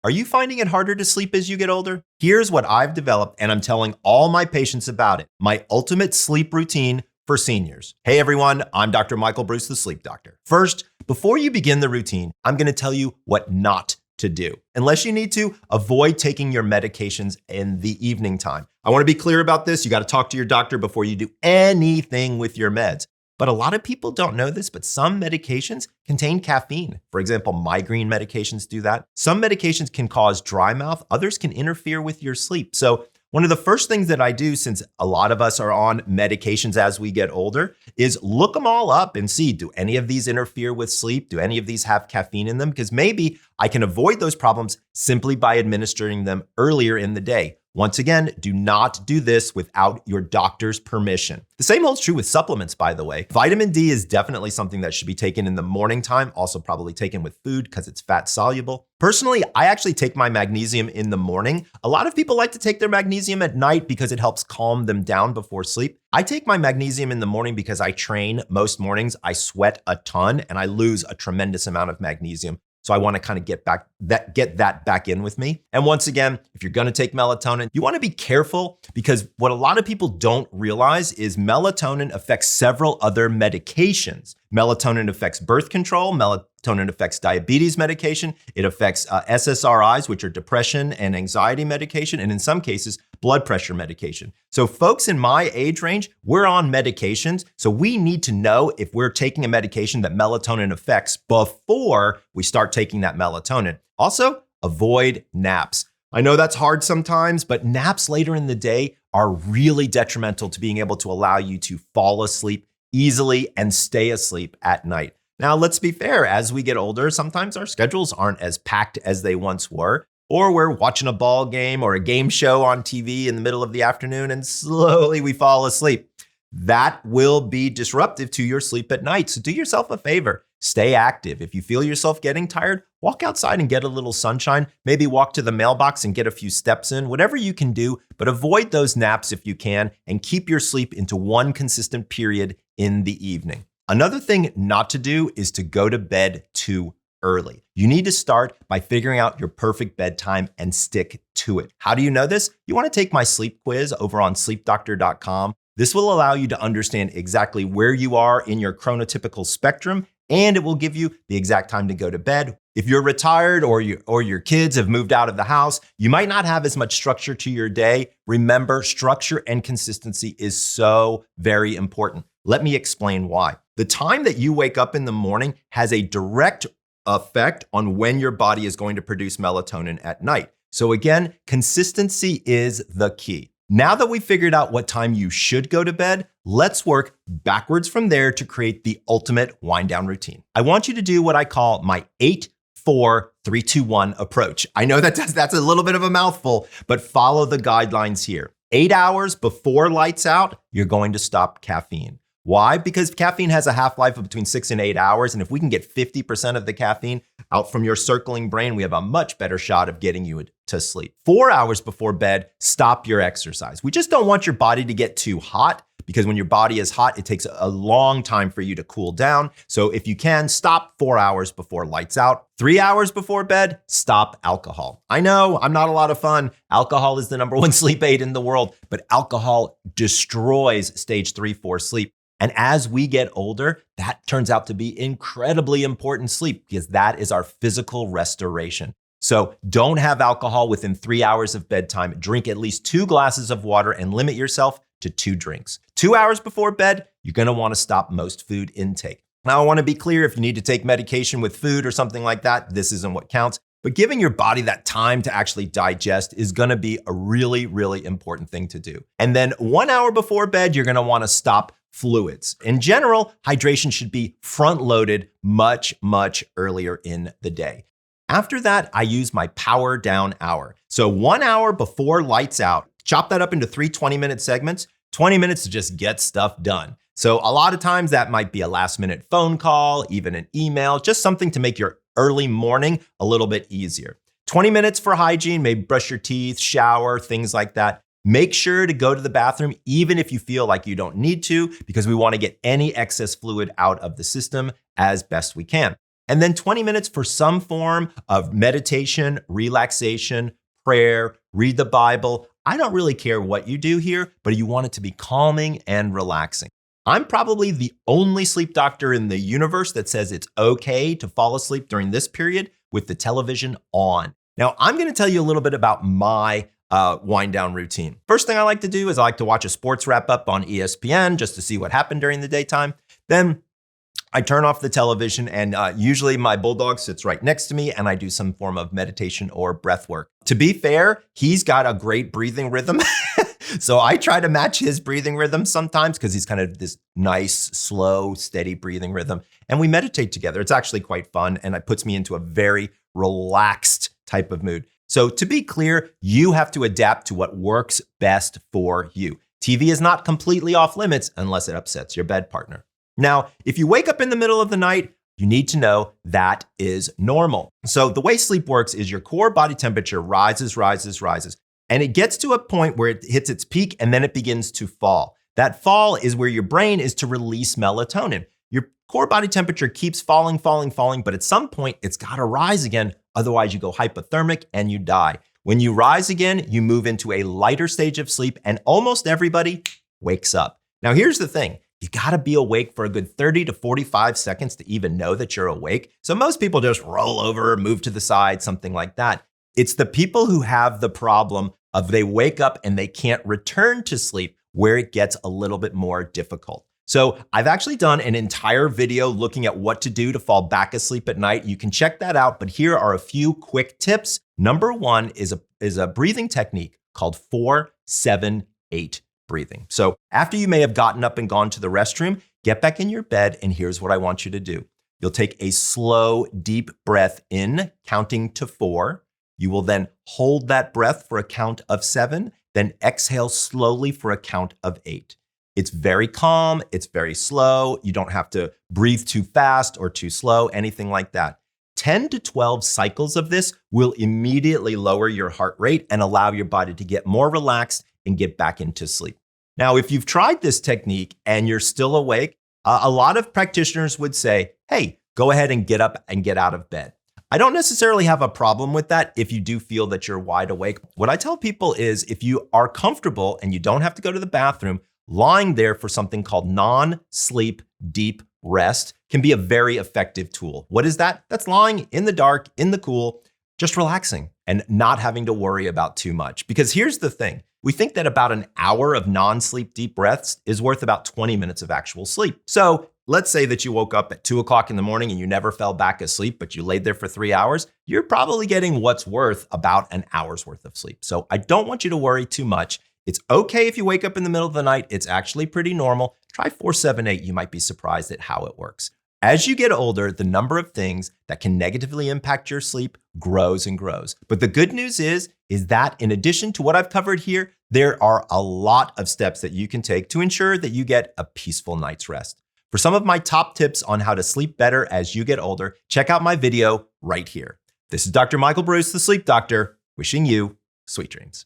Are you finding it harder to sleep as you get older? Here's what I've developed, and I'm telling all my patients about it. My ultimate sleep routine for seniors. Hey everyone, I'm Dr. Michael Breus, the sleep doctor. First, before you begin the routine, I'm gonna tell you what not to do. Unless you need to, avoid taking your medications in the evening time. I wanna be clear about this. You gotta talk to your doctor before you do anything with your meds. But a lot of people don't know this, but some medications contain caffeine. For example, migraine medications do that. Some medications can cause dry mouth. Others can interfere with your sleep. So one of the first things that I do, since a lot of us are on medications as we get older, is look them all up and see, do any of these interfere with sleep? Do any of these have caffeine in them? Because maybe I can avoid those problems simply by administering them earlier in the day. Once again, do not do this without your doctor's permission. The same holds true with supplements, by the way. Vitamin D is definitely something that should be taken in the morning time, also probably taken with food because it's fat soluble. Personally, I actually take my magnesium in the morning. A lot of people like to take their magnesium at night because it helps calm them down before sleep. I take my magnesium in the morning because I train most mornings. I sweat a ton and I lose a tremendous amount of magnesium. So I want to kind of get that back in with me. And once again, if you're going to take melatonin, you want to be careful because what a lot of people don't realize is melatonin affects several other medications. Melatonin affects birth control. Melatonin affects diabetes medication. It affects SSRIs, which are depression and anxiety medication, and in some cases, blood pressure medication. So folks in my age range, we're on medications. So we need to know if we're taking a medication that melatonin affects before we start taking that melatonin. Also, avoid naps. I know that's hard sometimes, but naps later in the day are really detrimental to being able to allow you to fall asleep easily and stay asleep at night. Now, let's be fair, as we get older, sometimes our schedules aren't as packed as they once were, or we're watching a ball game or a game show on TV in the middle of the afternoon and slowly we fall asleep. That will be disruptive to your sleep at night. So do yourself a favor, stay active. If you feel yourself getting tired, walk outside and get a little sunshine. Maybe walk to the mailbox and get a few steps in, whatever you can do, but avoid those naps if you can and keep your sleep into one consistent period in the evening. Another thing not to do is to go to bed too early. You need to start by figuring out your perfect bedtime and stick to it. How do you know this? You want to take my sleep quiz over on sleepdoctor.com. This will allow you to understand exactly where you are in your chronotypical spectrum, and it will give you the exact time to go to bed. If you're retired or your kids have moved out of the house, you might not have as much structure to your day. Remember, structure and consistency is so very important. Let me explain why. The time that you wake up in the morning has a direct effect on when your body is going to produce melatonin at night. So again, consistency is the key. Now that we've figured out what time you should go to bed, let's work backwards from there to create the ultimate wind down routine. I want you to do what I call my 8-4-3-2-1 approach. I know that's a little bit of a mouthful, but follow the guidelines here. 8 hours before lights out, you're going to stop caffeine. Why? Because caffeine has a half-life of between 6 and 8 hours. And if we can get 50% of the caffeine out from your circling brain, we have a much better shot of getting you to sleep. 4 hours before bed, stop your exercise. We just don't want your body to get too hot because when your body is hot, it takes a long time for you to cool down. So if you can, stop 4 hours before lights out. 3 hours before bed, stop alcohol. I know, I'm not a lot of fun. Alcohol is the #1 sleep aid in the world, but alcohol destroys stage 3-4 sleep. And as we get older, that turns out to be incredibly important sleep because that is our physical restoration. So don't have alcohol within 3 hours of bedtime. Drink at least 2 glasses of water and limit yourself to 2 drinks. 2 hours before bed, you're gonna wanna stop most food intake. Now, I wanna be clear, if you need to take medication with food or something like that, this isn't what counts. But giving your body that time to actually digest is gonna be a really, really important thing to do. And then 1 hour before bed, you're gonna wanna stop fluids. In general, hydration should be front-loaded much, much earlier in the day. After that, I use my power down hour. So 1 hour before lights out, chop that up into 3 20-minute segments, 20 minutes to just get stuff done. So a lot of times that might be a last-minute phone call, even an email, just something to make your early morning a little bit easier. 20 minutes for hygiene, maybe brush your teeth, shower, things like that. Make sure to go to the bathroom, even if you feel like you don't need to, because we want to get any excess fluid out of the system as best we can. And then 20 minutes for some form of meditation, relaxation, prayer, read the Bible. I don't really care what you do here, but you want it to be calming and relaxing. I'm probably the only sleep doctor in the universe that says it's okay to fall asleep during this period with the television on. Now, I'm going to tell you a little bit about my wind down routine. First thing I like to do is I like to watch a sports wrap up on ESPN just to see what happened during the daytime. Then I turn off the television and usually my bulldog sits right next to me and I do some form of meditation or breath work. To be fair, he's got a great breathing rhythm. So I try to match his breathing rhythm sometimes because he's kind of this nice, slow, steady breathing rhythm. And we meditate together. It's actually quite fun and it puts me into a very relaxed type of mood. So to be clear, you have to adapt to what works best for you. TV is not completely off limits unless it upsets your bed partner. Now, if you wake up in the middle of the night, you need to know that is normal. So the way sleep works is your core body temperature rises. And it gets to a point where it hits its peak and then it begins to fall. That fall is where your brain is to release melatonin. Your core body temperature keeps falling, but at some point it's gotta rise again. Otherwise you go hypothermic and you die. When you rise again, you move into a lighter stage of sleep and almost everybody wakes up. Now here's the thing. You gotta be awake for a good 30 to 45 seconds to even know that you're awake. So most people just roll over, move to the side, something like that. It's the people who have the problem of they wake up and they can't return to sleep where it gets a little bit more difficult. So I've actually done an entire video looking at what to do to fall back asleep at night. You can check that out, but here are a few quick tips. Number one is a breathing technique called 4-7-8 breathing. So after you may have gotten up and gone to the restroom, get back in your bed and here's what I want you to do. You'll take a slow, deep breath in, counting to 4. You will then hold that breath for a count of 7, then exhale slowly for a count of 8. It's very calm, it's very slow. You don't have to breathe too fast or too slow, anything like that. 10 to 12 cycles of this will immediately lower your heart rate and allow your body to get more relaxed and get back into sleep. Now, if you've tried this technique and you're still awake, a lot of practitioners would say, hey, go ahead and get up and get out of bed. I don't necessarily have a problem with that if you do feel that you're wide awake. What I tell people is if you are comfortable and you don't have to go to the bathroom, lying there for something called non-sleep deep rest can be a very effective tool. What is that? That's lying in the dark, in the cool, just relaxing and not having to worry about too much. Because here's the thing. We think that about an hour of non-sleep deep breaths is worth about 20 minutes of actual sleep. So let's say that you woke up at 2 o'clock in the morning and you never fell back asleep, but you laid there for 3 hours. You're probably getting what's worth about an hour's worth of sleep. So I don't want you to worry too much. It's okay if you wake up in the middle of the night. It's actually pretty normal. Try 4-7-8. You might be surprised at how it works. As you get older, the number of things that can negatively impact your sleep grows and grows. But the good news is that in addition to what I've covered here, there are a lot of steps that you can take to ensure that you get a peaceful night's rest. For some of my top tips on how to sleep better as you get older, check out my video right here. This is Dr. Michael Breus, the Sleep Doctor, wishing you sweet dreams.